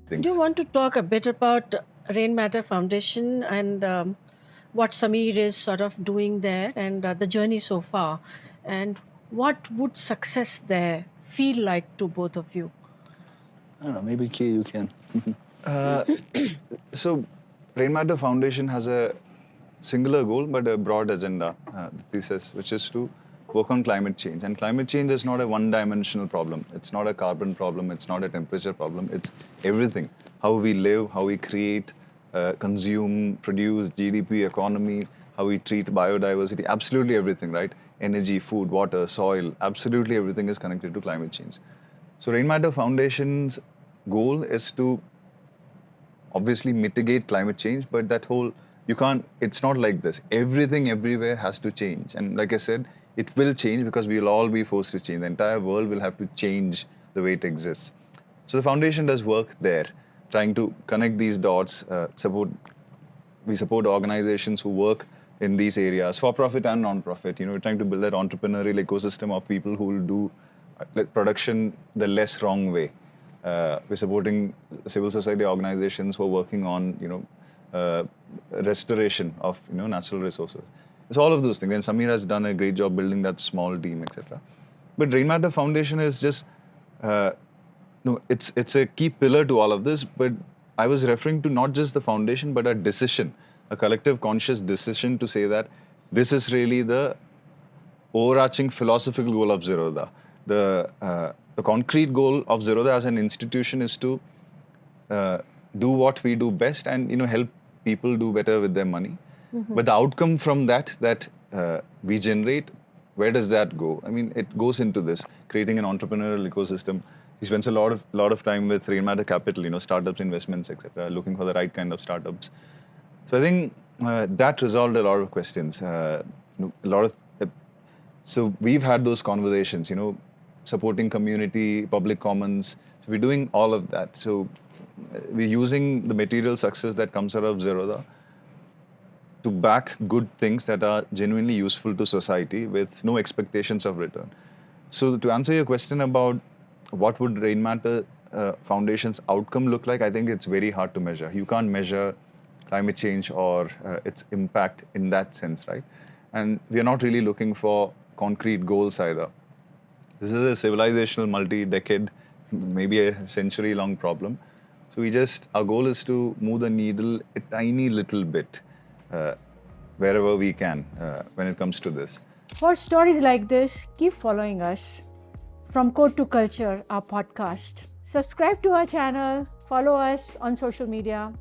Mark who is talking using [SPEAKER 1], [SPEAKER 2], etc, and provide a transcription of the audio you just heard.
[SPEAKER 1] things.
[SPEAKER 2] Do you want to talk a bit about Rainmatter Foundation and what Sameer is sort of doing there and the journey so far? And what would success there feel like to both of you?
[SPEAKER 1] I don't know, maybe Kay, you can. uh, so, Rainmatter Foundation has a singular goal but a broad agenda, the thesis, which is to work on climate change. And climate change is not a one-dimensional problem. It's not a carbon problem. It's not a temperature problem. It's everything. How we live, how we create, consume, produce, GDP, economy, how we treat biodiversity, absolutely everything, right? Energy, food, water, soil, absolutely everything is connected to climate change. So Rainmatter Foundation's goal is to obviously mitigate climate change, but that whole, you can't, it's not like this. Everything everywhere has to change. And like I said, it will change because we'll all be forced to change. The entire world will have to change the way it exists. So the foundation does work there, trying to connect these dots, we support organizations who work in these areas, for profit and non-profit. We're trying to build that entrepreneurial ecosystem of people who will do production the less wrong way. We're supporting civil society organizations who are working on, restoration of, natural resources. It's all of those things. And Sameer has done a great job building that small team, etc. But Rainmatter Foundation is just, it's a key pillar to all of this. But I was referring to not just the foundation, but a decision, a collective conscious decision to say that this is really the overarching philosophical goal of Zerodha. The concrete goal of Zerodha as an institution is to do what we do best and help people do better with their money. Mm-hmm. But the outcome from that we generate, where does that go? I mean, it goes into this, creating an entrepreneurial ecosystem. He spends a lot of time with Rainmatter Capital, startups, investments, etc., looking for the right kind of startups. So I think that resolved a lot of questions. So we've had those conversations, supporting community, public commons. So we're doing all of that. So we're using the material success that comes out of Zerodha to back good things that are genuinely useful to society with no expectations of return. So to answer your question about what would Rainmatter Foundation's outcome look like, I think it's very hard to measure. You can't measure climate change or its impact in that sense, right? And we are not really looking for concrete goals either. This is a civilizational, multi-decade, maybe a century-long problem. So our goal is to move the needle a tiny little bit wherever we can when it comes to this.
[SPEAKER 3] For stories like this, keep following us. From Code to Culture, our podcast. Subscribe to our channel, follow us on social media.